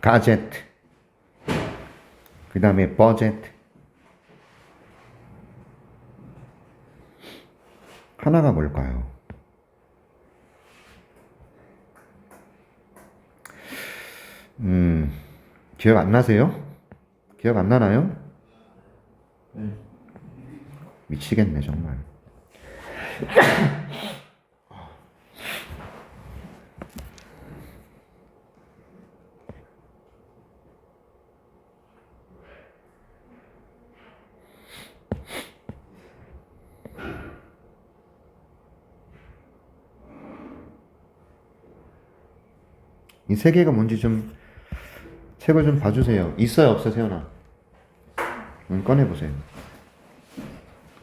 가제트, 그 다음에 버제트. 하나가 뭘까요? 기억 안 나세요? 기억 안 나나요? 네. 미치겠네, 정말. 이 세 개가 뭔지 좀 책을 좀 봐주세요. 있어요, 없어요, 세연아? 꺼내보세요.